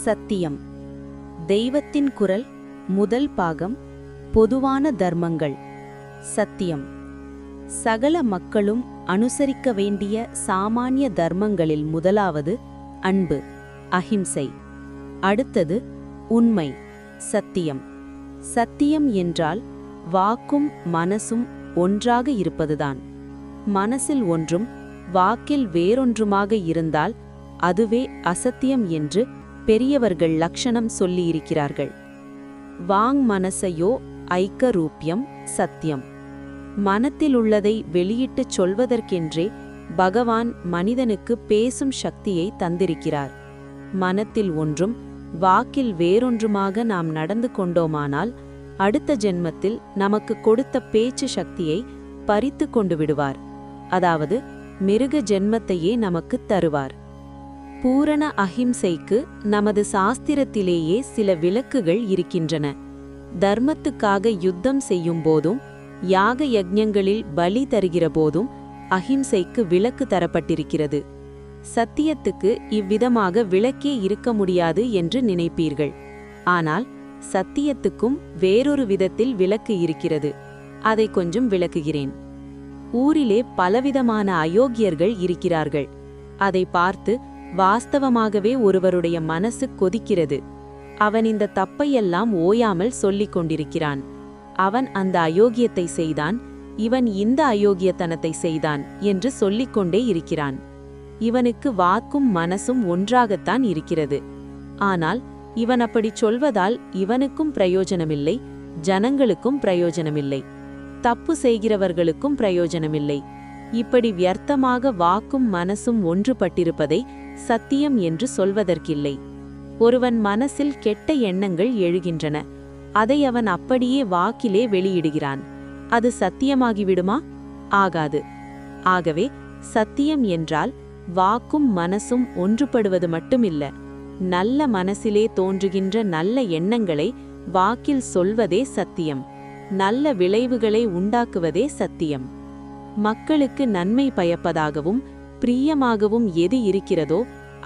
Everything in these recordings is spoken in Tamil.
சத்தியம். தெய்வத்தின் குரல். முதல் பாகம். பொதுவான தர்மங்கள். சத்தியம். சகல மக்களும் அனுசரிக்க வேண்டிய சாமானிய தர்மங்களில் முதலாவது அன்பு, அஹிம்சை. அடுத்தது உண்மை, சத்தியம். சத்தியம் என்றால் வாக்கும் மனசும் ஒன்றாக இருப்பதுதான். மனசில் ஒன்றும் வாக்கில் வேறொன்றுமாக இருந்தால் அதுவே அசத்தியம் என்று பெரியவர்கள் லட்சணம் சொல்லியிருக்கிறார்கள். வாங் மனசையோ ஐக்க ரூப்யம் சத்தியம். மனத்தில் உள்ளதை வெளியிட்டுச் சொல்வதற்கென்றே பகவான் மனிதனுக்கு பேசும் சக்தியை தந்திருக்கிறார். மனத்தில் ஒன்றும் வாக்கில் வேறொன்றுமாக நாம் நடந்து கொண்டோமானால் அடுத்த ஜென்மத்தில் நமக்கு கொடுத்த பேச்சு சக்தியை பறித்து கொண்டு விடுவார். அதாவது மிருக ஜென்மத்தையே நமக்கு தருவார். பூரண அஹிம்சைக்கு நமது சாஸ்திரத்திலேயே சில விலக்குகள் இருக்கின்றன. தர்மத்துக்காக யுத்தம் செய்யும் போதும் யாக யஜ்ஞங்களில் பலி தருகிற போதும் அஹிம்சைக்கு விலக்கு தரப்பட்டிருக்கிறது. சத்தியத்துக்கு இவ்விதமாக விலக்கே இருக்க முடியாது என்று நினைப்பீர்கள். ஆனால் சத்தியத்துக்கும் வேறொரு விதத்தில் விலக்கு இருக்கிறது. அதை கொஞ்சம் விளக்குகிறேன். ஊரிலே பலவிதமான அயோக்கியர்கள் இருக்கிறார்கள். அதை பார்த்து வாஸ்தவமாகவே ஒருவருடைய மனசு கொதிக்கிறது. அவன் இந்த தப்பையெல்லாம் ஓயாமல் சொல்லிக் கொண்டிருக்கிறான். அவன் அந்த அயோக்கியத்தை செய்தான், இவன் இந்த அயோக்கியத்தனத்தை செய்தான் என்று சொல்லிக்கொண்டே இருக்கிறான். இவனுக்கு வாக்கும் மனசும் ஒன்றாகத்தான் இருக்கிறது. ஆனால் இவன் அப்படி சொல்வதால் இவனுக்கும் பிரயோஜனமில்லை, ஜனங்களுக்கும் பிரயோஜனமில்லை, தப்பு செய்கிறவர்களுக்கும் பிரயோஜனமில்லை. இப்படி வியர்த்தமாக வாக்கும் மனசும் ஒன்றுபட்டிருப்பதை சத்தியம் என்று சொல்வதற்கில்லை. ஒருவன் மனசில் கெட்ட எண்ணங்கள் எழுகின்றன. அதை அவன் அப்படியே வாக்கிலே வெளியிடுகிறான். அது சத்தியமாகிவிடுமா? ஆகாது. ஆகவே சத்தியம் என்றால் வாக்கும் மனசும் ஒன்றுபடுவது மட்டுமில்ல, நல்ல மனசிலே தோன்றுகின்ற நல்ல எண்ணங்களை வாக்கில் சொல்வதே சத்தியம். நல்ல விளைவுகளை உண்டாக்குவதே சத்தியம். மக்களுக்கு நன்மை பயப்பதாகவும் பிரியமாகவும் எது இருக்கிறதோ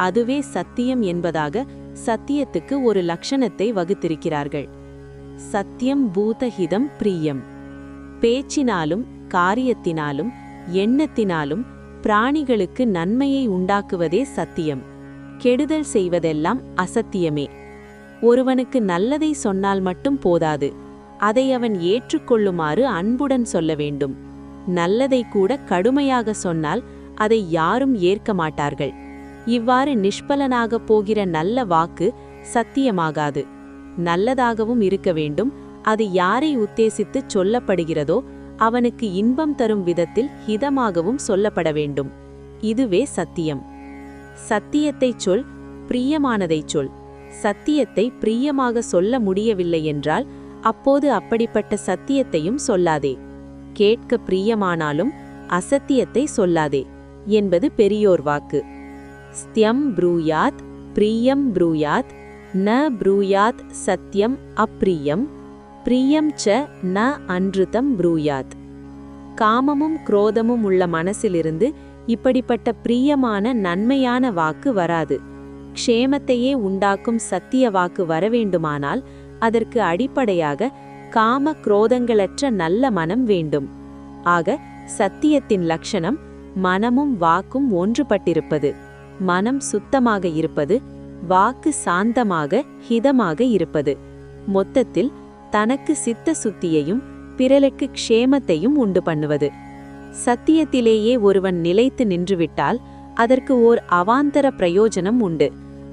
அதுவே சத்தியம் என்பதாக சத்தியத்துக்கு ஒரு லட்சணத்தை வகுத்திருக்கிறார்கள். சத்தியம் பூதஹிதம் பிரியம். பேச்சினாலும் காரியத்தினாலும் எண்ணத்தினாலும் பிராணிகளுக்கு நன்மையை உண்டாக்குவதே சத்தியம். கெடுதல் செய்வதெல்லாம் அசத்தியமே. ஒருவனுக்கு நல்லதை சொன்னால் மட்டும் போதாது, அதை அவன் ஏற்றுக்கொள்ளுமாறு அன்புடன் சொல்ல வேண்டும். நல்லதை கூட கடுமையாக சொன்னால் அதை யாரும் ஏற்க மாட்டார்கள். இவ்வாறு நிஷ்பலனாக போகிற நல்ல வாக்கு சத்தியமாகாது. நல்லதாகவும் இருக்க வேண்டும். அது யாரை உத்தேசித்து சொல்லப்படுகிறதோ அவனுக்கு இன்பம் தரும் விதத்தில் ஹிதமாகவும் சொல்லப்பட வேண்டும். இதுவே சத்தியம். சத்தியத்தைச் சொல், பிரியமானதைச் சொல். சத்தியத்தை பிரியமாக சொல்ல முடியவில்லை என்றால் அப்போது அப்படிப்பட்ட சத்தியத்தையும் சொல்லாதே. கேட்க பிரியமானாலும் அசத்தியத்தை சொல்லாதே என்பது பெரியோர் வாக்கு. ஸ்த்யம் ப்ரூயாத் பிரியம் ப்ரூயாத் ந ப்ரூயாத் சத்யம் அப்ரியம் பிரியம் ச ந அன்ருதம் ப்ரூயாத். காமமும் குரோதமும் உள்ள மனசிலிருந்து இப்படிப்பட்ட பிரியமான நன்மையான வாக்கு வராது. க்ஷேமத்தையே உண்டாக்கும் சத்திய வாக்கு வரவேண்டுமானால் அதற்கு அடிப்படையாக காம குரோதங்களற்ற நல்ல மனம் வேண்டும். ஆக சத்தியத்தின் லட்சணம் மனமும் வாக்கும் ஒன்றுபட்டிருப்பது, மனம் சுத்தமாக இருப்பது, வாக்கு சாந்தமாக ஹிதமாக இருப்பது. மொத்தத்தில் தனக்கு சித்த சுத்தியையும் பிறருக்கு க்ஷேமத்தையும் உண்டு பண்ணுவது. சத்தியத்திலேயே ஒருவன் நிலைத்து நின்றுவிட்டால் அதற்கு ஓர் அவாந்தர பிரயோஜனம் உண்டு.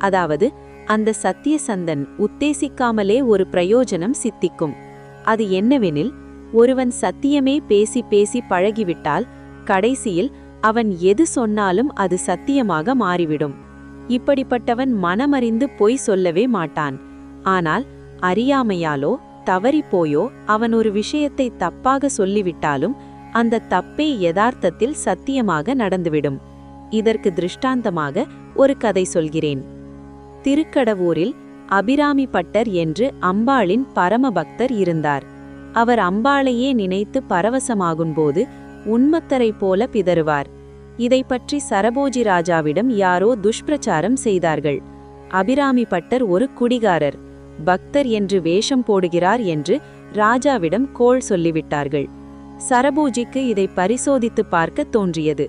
அதாவது அந்த சத்தியசந்தன் உத்தேசிக்காமலே ஒரு பிரயோஜனம் சித்திக்கும். அது என்னவெனில், ஒருவன் சத்தியமே பேசி பேசி பழகிவிட்டால் கடைசியில் அவன் எது சொன்னாலும் அது சத்தியமாக மாறிவிடும். இப்படிப்பட்டவன் மனமறிந்து பொய் சொல்லவே மாட்டான். ஆனால் அறியாமையாலோ தவறிப்போயோ அவன் ஒரு விஷயத்தை தப்பாக சொல்லிவிட்டாலும் அந்த தப்பே யதார்த்தத்தில் சத்தியமாக நடந்துவிடும். இதற்கு திருஷ்டாந்தமாக ஒரு கதை சொல்கிறேன். திருக்கடவூரில் அபிராமி பட்டர் என்று அம்பாளின் பரமபக்தர் இருந்தார். அவர் அம்பாளையே நினைத்து பரவசமாகும்போது உன்மத்தரை போல பிதறுவார். இதை பற்றி சரபோஜி ராஜாவிடம் யாரோ துஷ்பிரச்சாரம் செய்தார்கள். அபிராமி பட்டர் ஒரு குடிகாரர், பக்தர் என்று வேஷம் போடுகிறார் என்று ராஜாவிடம் கோள் சொல்லிவிட்டார்கள். சரபோஜிக்கு இதை பரிசோதித்து பார்க்க தோன்றியது.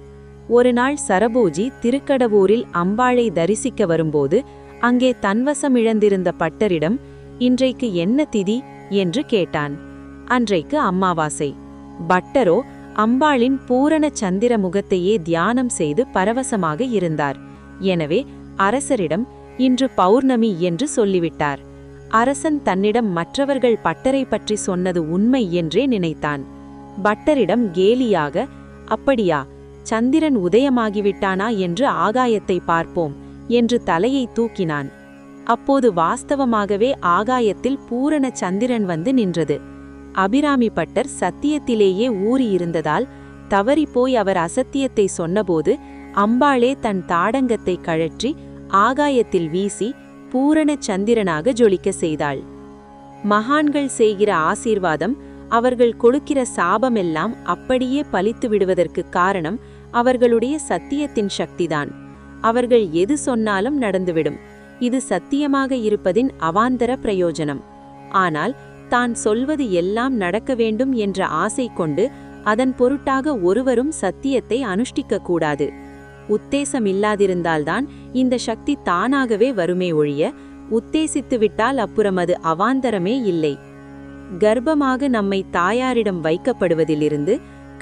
ஒரு நாள் சரபோஜி திருக்கடவூரில் அம்பாளை தரிசிக்க வரும்போது அங்கே தன்வசமிழந்திருந்த பட்டரிடம், இன்றைக்கு என்ன திதி என்று கேட்டான். அன்றைக்கு அம்மாவாசை. பட்டரோ அம்பாளின் பூரண சந்திர முகத்தையே தியானம் செய்து பரவசமாக இருந்தார். எனவே அரசரிடம் இன்று பௌர்ணமி என்று சொல்லிவிட்டார். அரசன் தன்னிடம் மற்றவர்கள் பட்டரை பற்றி சொன்னது உண்மை என்றே நினைத்தான். பட்டரிடம் கேலியாக, அப்படியா, சந்திரன் உதயமாகிவிட்டானா என்று ஆகாயத்தை பார்ப்போம் என்று தலையை தூக்கினான். அப்போது வாஸ்தவமாகவே ஆகாயத்தில் பூரண சந்திரன் வந்து நின்றது. அபிராமி பட்டர் சத்தியத்திலேயே ஊறியிருந்ததால் தவறிப்போய் அவர் அசத்தியத்தை சொன்னபோது அம்பாளே தன் தாடங்கத்தை கழற்றி ஆகாயத்தில் வீசி பூரண சந்திரனாக ஜொலிக்க செய்தாள். மகான்கள் செய்கிற ஆசீர்வாதம், அவர்கள் கொடுக்கிற சாபமெல்லாம் அப்படியே பலித்து விடுவதற்கு காரணம் அவர்களுடைய சத்தியத்தின் சக்திதான். அவர்கள் எது சொன்னாலும் நடந்துவிடும். இது சத்தியமாக இருப்பதின் அவாந்தர பிரயோஜனம். ஆனால் தான் சொல்வது எல்லாம் நடக்க வேண்டும் என்ற ஆசை கொண்டு அதன் பொருட்டாக ஒருவரும் சத்தியத்தை அனுஷ்டிக்க கூடாது. உத்தேசமில்லாதிருந்தால்தான் இந்த சக்தி தானாகவே வருமே ஒழிய, உத்தேசித்துவிட்டால் அப்புறம் அது அவாந்தரமே இல்லை. கர்ப்பமாக நம்மை தாயாரிடம் வைக்கப்படுவதிலிருந்து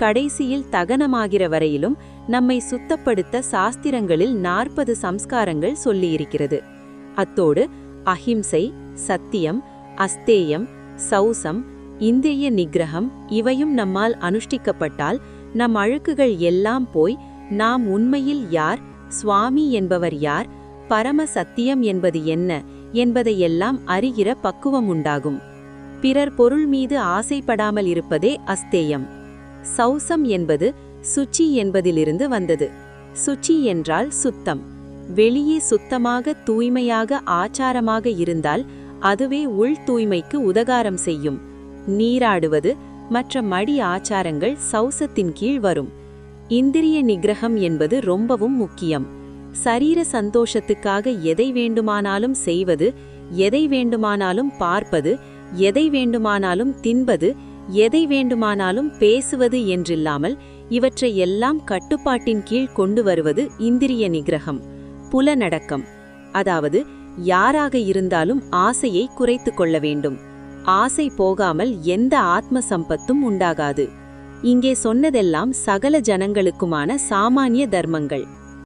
கடைசியில் தகனமாகிற வரையிலும் நம்மை சுத்தப்படுத்த சாஸ்திரங்களில் 40 சம்ஸ்காரங்கள் சொல்லியிருக்கிறது. அத்தோடு அஹிம்சை, சத்தியம், அஸ்தேயம், சௌசம், இந்திரிய நிகிரகம் இவையும் நம்மால் அனுஷ்டிக்கப்பட்டால் நம் அழுக்குகள் எல்லாம் போய் நாம் உண்மையில் யார், சுவாமி என்பவர் யார், பரம சத்தியம் என்பது என்ன என்பதையெல்லாம் அறிகிற பக்குவம் உண்டாகும். பிறர் பொருள் மீது ஆசைப்படாமல் இருப்பதே அஸ்தேயம். சௌசம் என்பது சுச்சி என்பதிலிருந்து வந்தது. சுச்சி என்றால் சுத்தம். வெளியே சுத்தமாக தூய்மையாக ஆச்சாரமாக இருந்தால் அதுவே உள் தூய்மைக்கு உதகாரம் செய்யும். நீராடுவது மற்ற மடி ஆச்சாரங்கள் சௌசத்தின் கீழ் வரும். இந்திரிய நிகிரகம் என்பது ரொம்பவும் முக்கியம். சரீர சந்தோஷத்துக்காக எதை வேண்டுமானாலும் செய்வது, எதை வேண்டுமானாலும் பார்ப்பது, எதை வேண்டுமானாலும் தின்பது, எதை வேண்டுமானாலும் பேசுவது என்றில்லாமல் இவற்றை எல்லாம் கட்டுப்பாட்டின் கீழ் கொண்டு வருவது இந்திரிய நிகிரகம். புலனடக்கம், அதாவது யாராக இருந்தாலும் ஆசையை குறைத்து கொள்ள வேண்டும். ஆசை போகாமல் எந்த ஆத்ம சம்பத்தும் உண்டாகாது. இங்கே சொன்னதெல்லாம் சகல ஜனங்களுக்குமான சாமானிய தர்மங்கள்.